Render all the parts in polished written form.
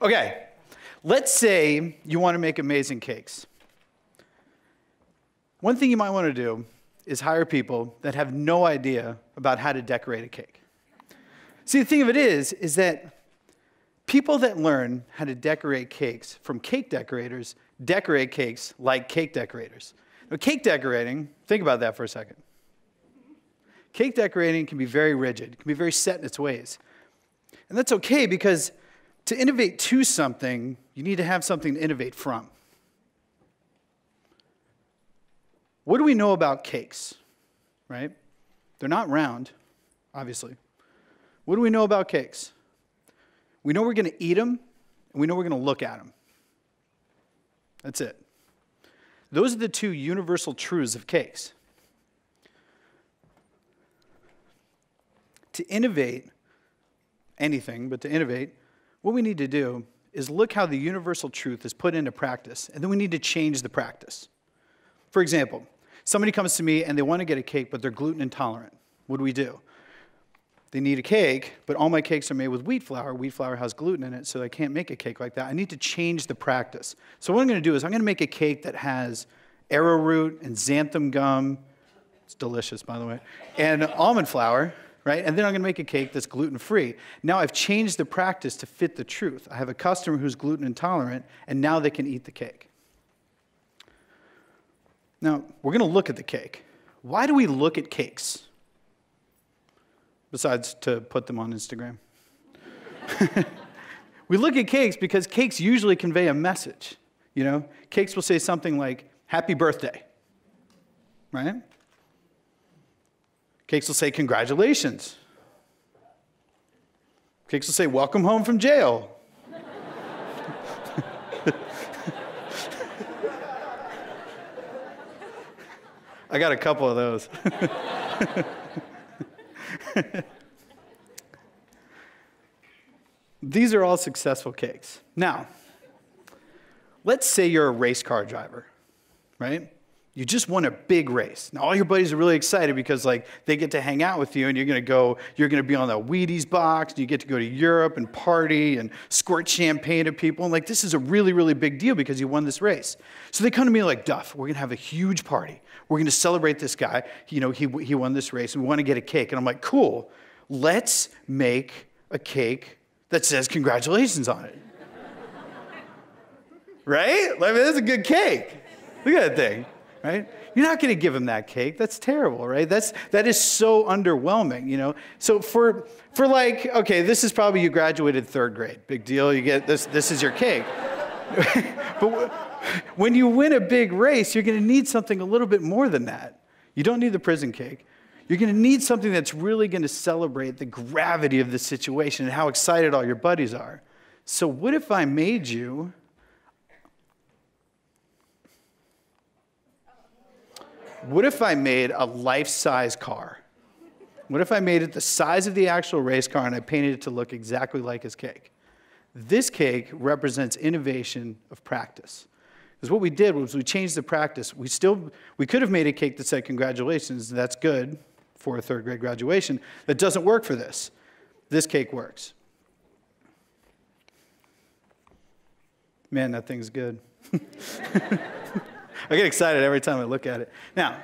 Okay, let's say you want to make amazing cakes. One thing you might want to do is hire people that have no idea about how to decorate a cake. See, the thing of it is that people that learn how to decorate cakes from cake decorators decorate cakes like cake decorators. Now, cake decorating, think about that for a second. Cake decorating can be very rigid. It can be very set in its ways. And that's okay because to innovate to something, you need to have something to innovate from. What do we know about cakes, right? They're not round, obviously. What do we know about cakes? We know we're going to eat them, and we know we're going to look at them. That's it. Those are the two universal truths of cakes. To innovate anything, but to innovate, what we need to do is look how the universal truth is put into practice, and then we need to change the practice. For example, somebody comes to me and they want to get a cake, but they're gluten intolerant. What do? They need a cake, but all my cakes are made with wheat flour. Wheat flour has gluten in it, so I can't make a cake like that. I need to change the practice. So what I'm going to do is I'm going to make a cake that has arrowroot and xanthan gum. It's delicious, by the way. And almond flour, right? And then I'm going to make a cake that's gluten-free. Now I've changed the practice to fit the truth. I have a customer who's gluten intolerant, and now they can eat the cake. Now, we're going to look at the cake. Why do we look at cakes? Besides to put them on Instagram. We look at cakes because cakes usually convey a message. You know, cakes will say something like, happy birthday, right? Cakes will say, congratulations. Cakes will say, welcome home from jail. I got a couple of those. These are all successful cakes. Now, let's say you're a race car driver, right? You just won a big race. Now, all your buddies are really excited because, like, they get to hang out with you, and you're going to be on the Wheaties box, and you get to go to Europe and party and squirt champagne at people. And, like, this is a really, really big deal because you won this race. So they come to me like, Duff, we're going to have a huge party. We're going to celebrate this guy. You know, he won this race, and we want to get a cake. And I'm like, cool. Let's make a cake that says congratulations on it. Right? I mean, that's a good cake. Look at that thing. Right? You're not going to give him that cake. That's terrible, right? That is so underwhelming, you know? So for like, okay, this is probably you graduated 3rd grade. Big deal. You get this is your cake. But when you win a big race, you're going to need something a little bit more than that. You don't need the prison cake. You're going to need something that's really going to celebrate the gravity of the situation and how excited all your buddies are. So what if I made you What if I made a life-size car? What if I made it the size of the actual race car and I painted it to look exactly like his cake? This cake represents innovation of practice. Because what we did was we changed the practice. We could have made a cake that said congratulations, that's good for a 3rd grade graduation. That doesn't work for this. This cake works. Man, that thing's good. I get excited every time I look at it. Now,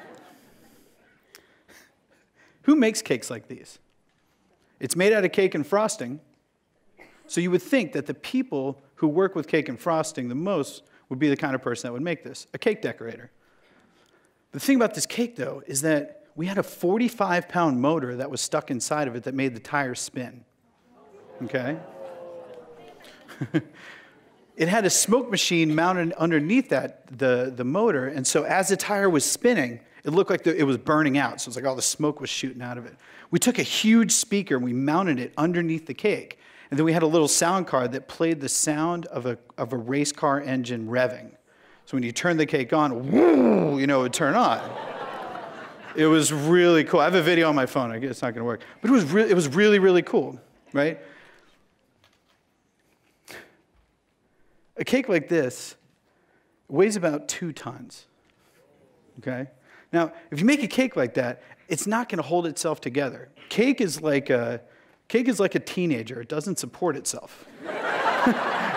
who makes cakes like these? It's made out of cake and frosting. So you would think that the people who work with cake and frosting the most would be the kind of person that would make this, a cake decorator. The thing about this cake, though, is that we had a 45-pound motor that was stuck inside of it that made the tires spin. Okay? It had a smoke machine mounted underneath the motor, and so as the tire was spinning, it looked like it was burning out. So it was like all the smoke was shooting out of it. We took a huge speaker and we mounted it underneath the cake. And then we had a little sound card that played the sound of a race car engine revving. So when you turn the cake on, whoo, you know, it would turn on. It was really cool. I have a video on my phone. I guess it's not going to work. But it was really, really cool, right? A cake like this weighs about 2 tons, okay? Now, if you make a cake like that, it's not going to hold itself together. Cake is like a teenager. It doesn't support itself.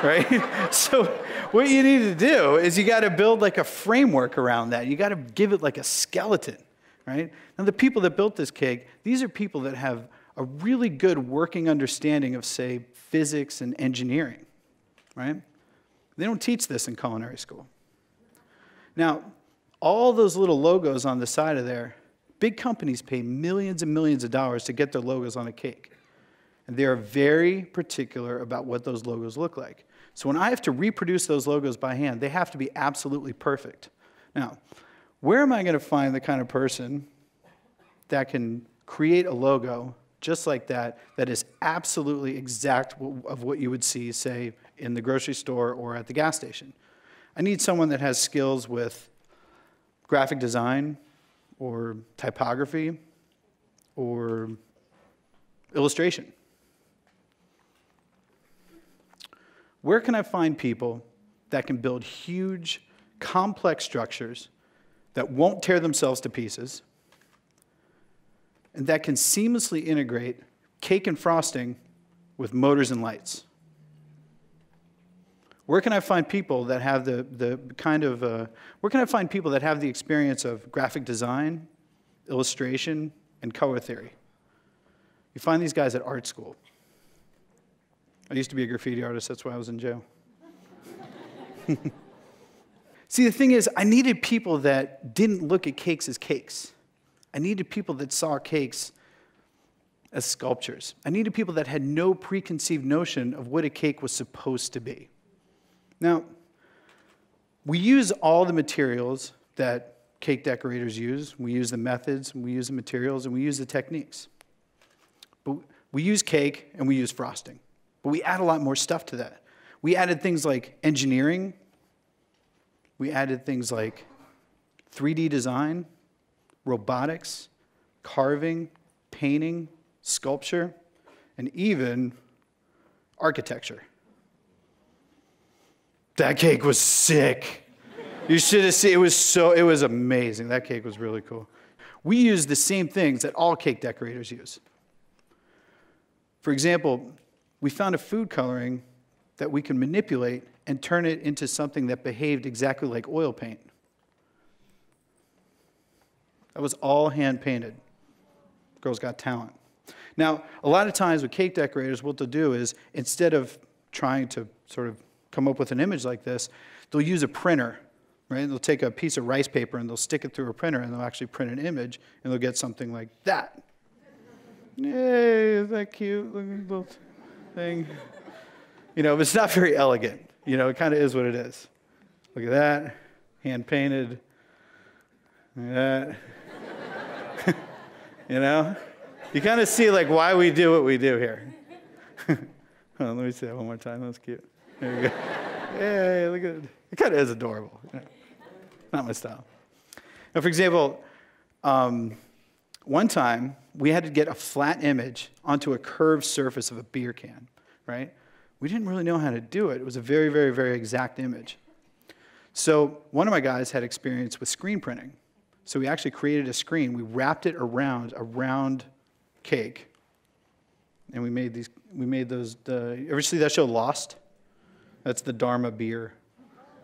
right? So what you need to do is you got to build like a framework around that. You got to give it like a skeleton, right? Now the people that built this cake, these are people that have a really good working understanding of, say, physics and engineering, right? They don't teach this in culinary school. Now, all those little logos on the side of there, big companies pay millions and millions of dollars to get their logos on a cake. And they are very particular about what those logos look like. So when I have to reproduce those logos by hand, they have to be absolutely perfect. Now, where am I going to find the kind of person that can create a logo just like that, that is absolutely exact of what you would see, say, in the grocery store or at the gas station? I need someone that has skills with graphic design or typography or illustration. Where can I find people that can build huge, complex structures that won't tear themselves to pieces and that can seamlessly integrate cake and frosting with motors and lights? Where can I find people that have where can I find people that have the experience of graphic design, illustration, and color theory? You find these guys at art school. I used to be a graffiti artist, that's why I was in jail. See, the thing is, I needed people that didn't look at cakes as cakes. I needed people that saw cakes as sculptures. I needed people that had no preconceived notion of what a cake was supposed to be. Now, we use all the materials that cake decorators use. We use the methods, we use the materials, and we use the techniques. But we use cake and we use frosting. But we add a lot more stuff to that. We added things like engineering. We added things like 3D design, robotics, carving, painting, sculpture, and even architecture. That cake was sick. You should have seen, it was amazing. That cake was really cool. We use the same things that all cake decorators use. For example, we found a food coloring that we can manipulate and turn it into something that behaved exactly like oil paint. That was all hand painted. Girls got talent. Now, a lot of times with cake decorators, what they'll do is, instead of trying to sort of come up with an image like this, they'll use a printer, right? They'll take a piece of rice paper and they'll stick it through a printer and they'll actually print an image and they'll get something like that. Yay, is that cute? Look at the little thing. You know, but it's not very elegant. You know, it kind of is what it is. Look at that, hand painted. Look at that. You know? You kind of see like why we do what we do here. Hold on, let me see that one more time. That's cute. There you go. Yay, look at it. It kind of is adorable. You know? Not my style. Now, for example, one time we had to get a flat image onto a curved surface of a beer can, right? We didn't really know how to do it. It was a very, very, very exact image. So one of my guys had experience with screen printing. So we actually created a screen. We wrapped it around a round cake. And we made those, ever see that show Lost? That's the Dharma beer.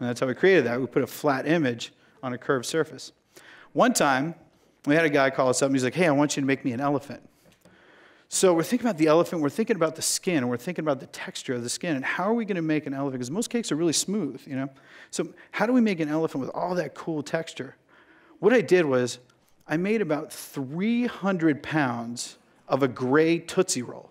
And that's how we created that. We put a flat image on a curved surface. One time, we had a guy call us up and he's like, hey, I want you to make me an elephant. So we're thinking about the elephant, we're thinking about the skin, and we're thinking about the texture of the skin, and how are we going to make an elephant? Because most cakes are really smooth, you know? So how do we make an elephant with all that cool texture? What I did was I made about 300 pounds of a gray Tootsie Roll,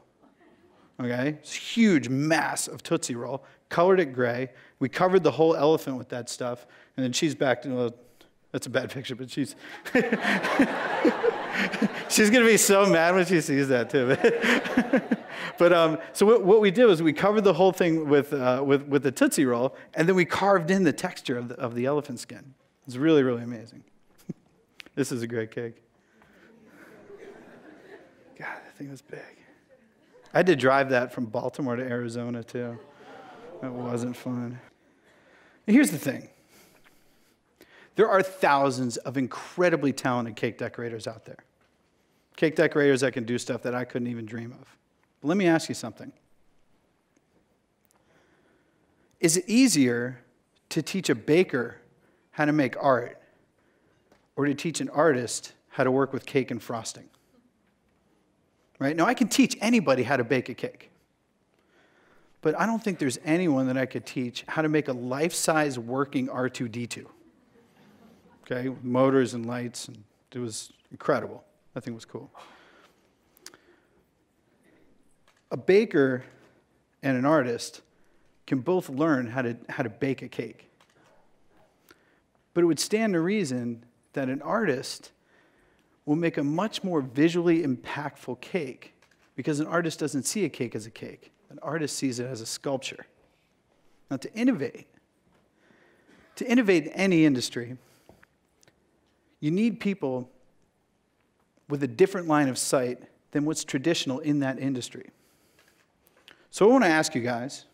okay? It's a huge mass of Tootsie Roll, colored it gray. We covered the whole elephant with that stuff, and then she's back to, that's a bad picture, but she's she's going to be so mad when she sees that too. But so what we did was we covered the whole thing with the Tootsie Roll, and then we carved in the texture of the elephant skin. It's really, really amazing. This is a great cake. God, that thing was big. I had to drive that from Baltimore to Arizona too. That wasn't fun. And here's the thing. There are thousands of incredibly talented cake decorators out there. Cake decorators that can do stuff that I couldn't even dream of. But let me ask you something. Is it easier to teach a baker how to make art or to teach an artist how to work with cake and frosting? Right? Now, I can teach anybody how to bake a cake, but I don't think there's anyone that I could teach how to make a life-size working R2-D2. Okay, with motors and lights, and it was incredible. That thing was cool. A baker and an artist can both learn how to bake a cake. But it would stand to reason that an artist will make a much more visually impactful cake because an artist doesn't see a cake as a cake. An artist sees it as a sculpture. Now, to innovate in any industry, you need people with a different line of sight than what's traditional in that industry. So I want to ask you guys,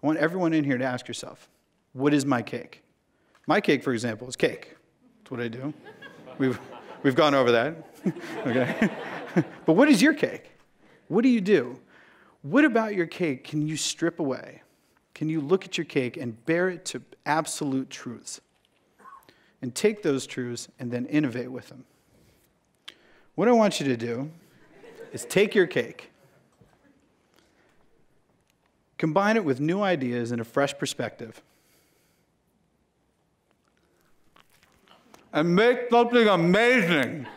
I want everyone in here to ask yourself, what is my cake? My cake, for example, is cake. That's what I do. We've gone over that. Okay. But what is your cake? What do you do? What about your cake can you strip away? Can you look at your cake and bear it to absolute truths? And take those truths and then innovate with them. What I want you to do is take your cake, combine it with new ideas and a fresh perspective, and make something amazing.